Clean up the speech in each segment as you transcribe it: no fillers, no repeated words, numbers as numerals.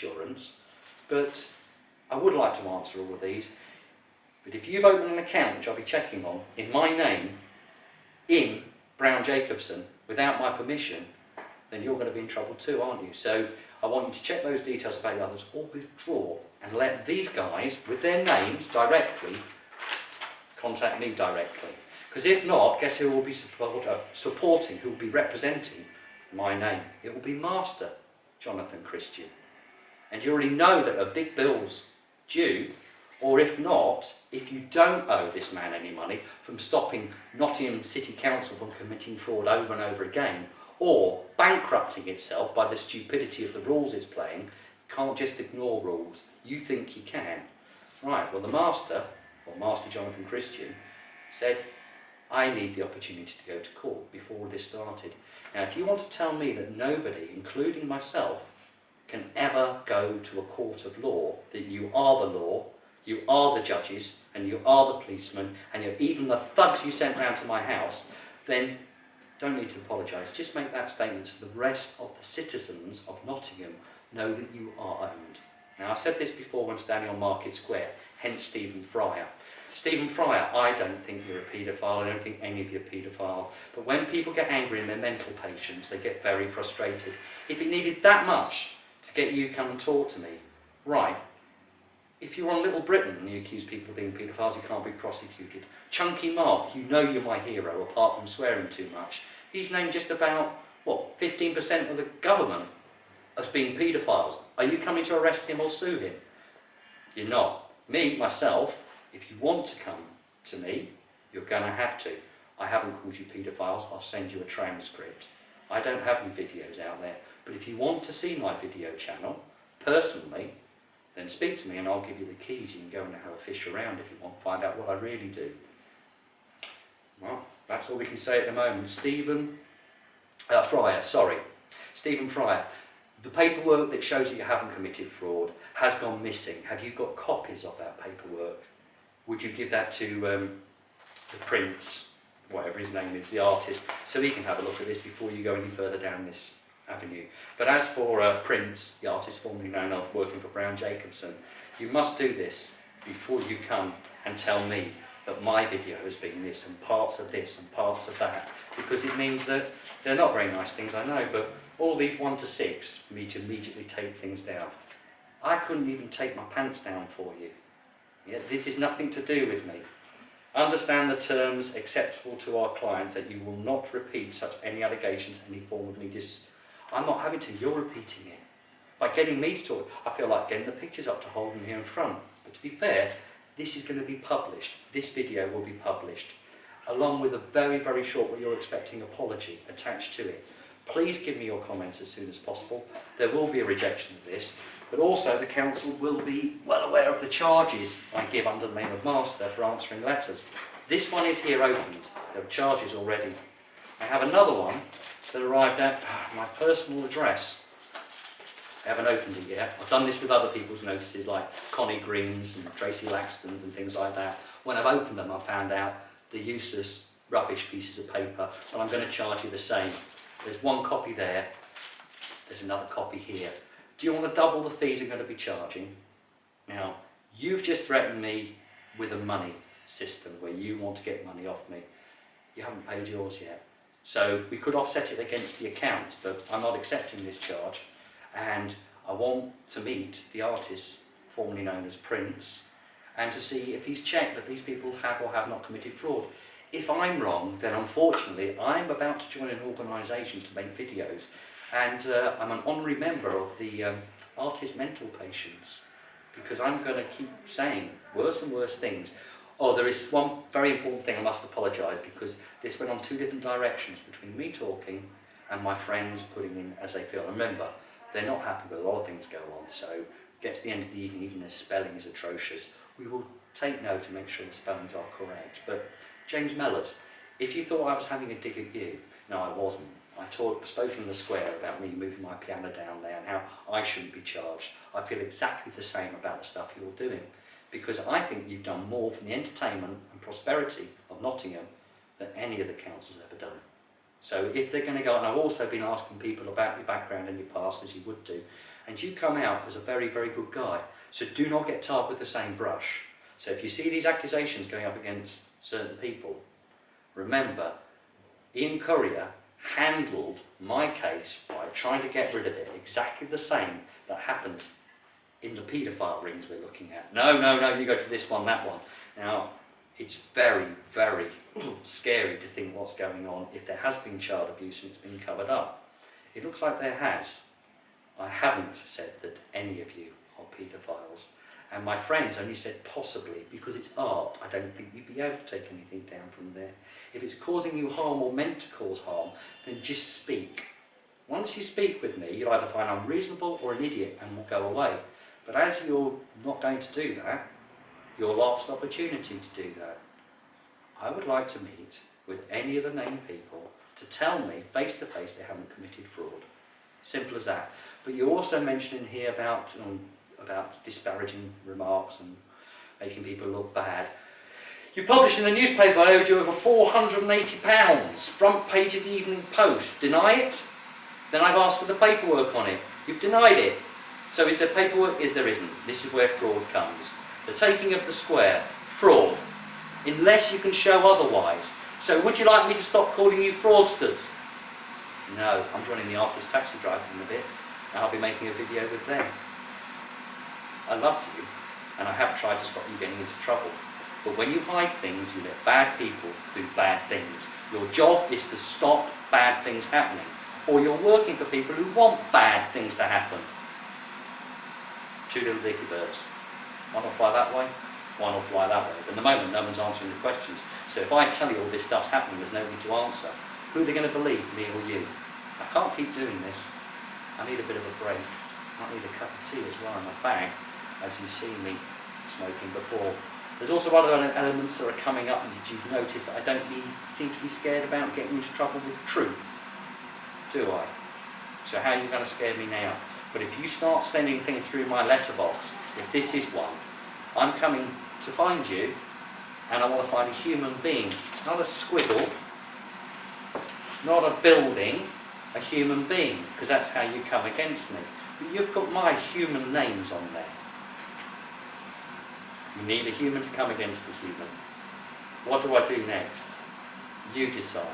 insurance, but I would like to answer all of these. But if you've opened an account, which I'll be checking on, in my name, in Brown Jacobson, without my permission, then you're going to be in trouble too, aren't you? So I want you to check those details about the others, or withdraw, and let these guys, with their names directly, contact me directly. Because if not, guess who will be supporting, who will be representing my name? It will be Master Jonathan Christian. And you already know that there are big bills due, or if not, if you don't owe this man any money from stopping Nottingham City Council from committing fraud over and over again, or bankrupting itself by the stupidity of the rules it's playing, you can't just ignore rules. You think you can. Right, well the Master, or Master Jonathan Christian, said, I need the opportunity to go to court before this started. Now if you want to tell me that nobody, including myself, can ever go to a court of law, that you are the law, you are the judges, and you are the policemen, and you're even the thugs you sent round to my house, then don't need to apologise. Just make that statement so the rest of the citizens of Nottingham know that you are owned. Now I said this before when standing on Market Square, hence Stephen Fryer. Stephen Fryer, I don't think you're a paedophile, I don't think any of you are paedophile, but when people get angry in their mental patients, they get very frustrated. If it needed that much to get you to come and talk to me, right, if you're on Little Britain and you accuse people of being paedophiles, you can't be prosecuted. Chunky Mark, you know you're my hero, apart from swearing too much. He's named just about, what, 15% of the government as being paedophiles. Are you coming to arrest him or sue him? You're not. Me, myself, if you want to come to me, you're going to have to. I haven't called you paedophiles, I'll send you a transcript. I don't have any videos out there, but if you want to see my video channel, personally, then speak to me and I'll give you the keys. You can go and have a fish around if you want to find out what I really do. Well, that's all we can say at the moment. Stephen Fryer, the paperwork that shows that you haven't committed fraud has gone missing. Have you got copies of that paperwork? Would you give that to the Prince, whatever his name is, the artist, so he can have a look at this before you go any further down this avenue? But as for Prince, the artist formerly known of working for Brown Jacobson, you must do this before you come and tell me that my video has been this and parts of this and parts of that, because it means that they're not very nice things, I know, but all these 1 to 6 for me to immediately take things down. I couldn't even take my pants down for you. Yeah, this is nothing to do with me. Understand the terms acceptable to our clients, that you will not repeat such any allegations, any form of me. I'm not having to, you're repeating it. By getting me to talk, I feel like getting the pictures up to hold them here in front. But to be fair, this is going to be published. This video will be published, along with a very, very short, what you're expecting, apology attached to it. Please give me your comments as soon as possible. There will be a rejection of this, but also the council will be well aware of the charges I give under the name of Master for answering letters. This one is here opened. There are charges already. I have another one that arrived at my personal address. I haven't opened it yet. I've done this with other people's notices like Connie Green's and Tracy Laxton's and things like that. When I've opened them, I found out they're useless, rubbish pieces of paper, and I'm going to charge you the same. There's one copy there, there's another copy here. Do you want to double the fees I'm going to be charging? Now, you've just threatened me with a money system where you want to get money off me. You haven't paid yours yet. So we could offset it against the account, but I'm not accepting this charge. And I want to meet the artist formerly known as Prince and to see if he's checked that these people have or have not committed fraud. If I'm wrong, then unfortunately I'm about to join an organisation to make videos, and I'm an honorary member of the artist mental patients, because I'm going to keep saying worse and worse things. Oh, there is one very important thing I must apologise, because this went on 2 different directions between me talking and my friends putting in as they feel. Remember, they're not happy with a lot of things go on, so it gets to the end of the evening, even their spelling is atrocious. We will take note to make sure the spellings are correct. But James Mellors, if you thought I was having a dig at you, no, I wasn't. I spoke in the square about me moving my piano down there and how I shouldn't be charged. I feel exactly the same about the stuff you're doing, because I think you've done more for the entertainment and prosperity of Nottingham than any of the council's ever done. So if they're going to go, and I've also been asking people about your background and your past, as you would do, and you come out as a very, very good guy. So do not get tarred with the same brush. So if you see these accusations going up against certain people, remember, Ian Currier handled my case by trying to get rid of it exactly the same that happened in the paedophile rings we're looking at. No, no, no, you go to this one, that one. Now, it's very, very scary to think what's going on if there has been child abuse and it's been covered up. It looks like there has. I haven't said that any of you are paedophiles. And my friends only said possibly, because it's art. I don't think you'd be able to take anything down from there. If it's causing you harm or meant to cause harm, then just speak. Once you speak with me, you'll either find I'm reasonable or an idiot and will go away. But as you're not going to do that, your last opportunity to do that, I would like to meet with any of the named people to tell me face to face they haven't committed fraud. Simple as that. But you also mentioned in here about disparaging remarks and making people look bad. You published in the newspaper I owed you over £480, front page of the Evening Post. Deny it? Then I've asked for the paperwork on it. You've denied it. So is there paperwork? Is there isn't? This is where fraud comes. The taking of the square, fraud, unless you can show otherwise. So would you like me to stop calling you fraudsters? No, I'm joining the artist taxi drivers in a bit, and I'll be making a video with them. I love you, and I have tried to stop you getting into trouble. But when you hide things, you let bad people do bad things. Your job is to stop bad things happening, or you're working for people who want bad things to happen. Two little dicky birds. One will fly that way, one will fly that way. But at the moment, no one's answering the questions. So if I tell you all this stuff's happening, there's nobody to answer. Who are they going to believe, me or you? I can't keep doing this. I need a bit of a break. I need a cup of tea as well, and a fag, as you've seen me smoking before. There's also other elements that are coming up, and you've noticed that I don't seem to be scared about getting into trouble with truth. Do I? So how are you going to scare me now? But if you start sending things through my letterbox, if this is one, I'm coming to find you, and I want to find a human being, not a squiggle, not a building, a human being, because that's how you come against me. But you've put my human names on there. You need a human to come against the human. What do I do next? You decide.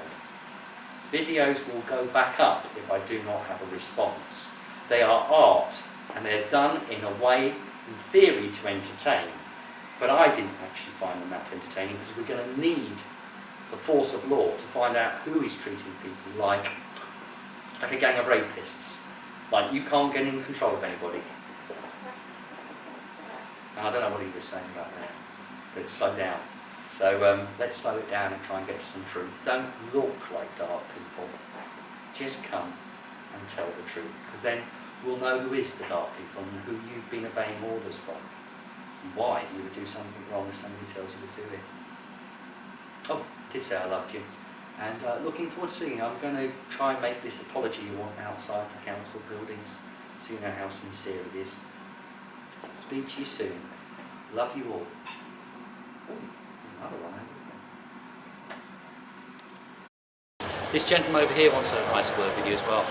Videos will go back up if I do not have a response. They are art, and they're done in a way, in theory, to entertain. But I didn't actually find them that entertaining, because we're going to need the force of law to find out who is treating people like a gang of rapists. Like, you can't get in control of anybody. And I don't know what he was saying about that, but slow down. So let's slow it down and try and get to some truth. Don't look like dark people. Just come and tell the truth, because then we'll know who is the dark people and who you've been obeying orders from, and why you would do something wrong if somebody tells you to do it. Oh, I did say I loved you. And looking forward to seeing you. I'm going to try and make this apology you want outside the council buildings, so you know how sincere it is. Speak to you soon. Love you all. Oh, there's another one over there. This gentleman over here wants a nice word with you as well.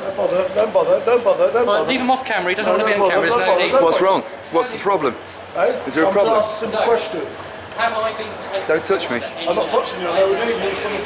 Don't bother. Leave him off camera, he doesn't want to be on camera, there's no need. What's wrong? What's the problem? Hey? Is there a problem? I'm just asking a simple question. Have I been taken? Don't touch me. I'm not touching you, I know who it is.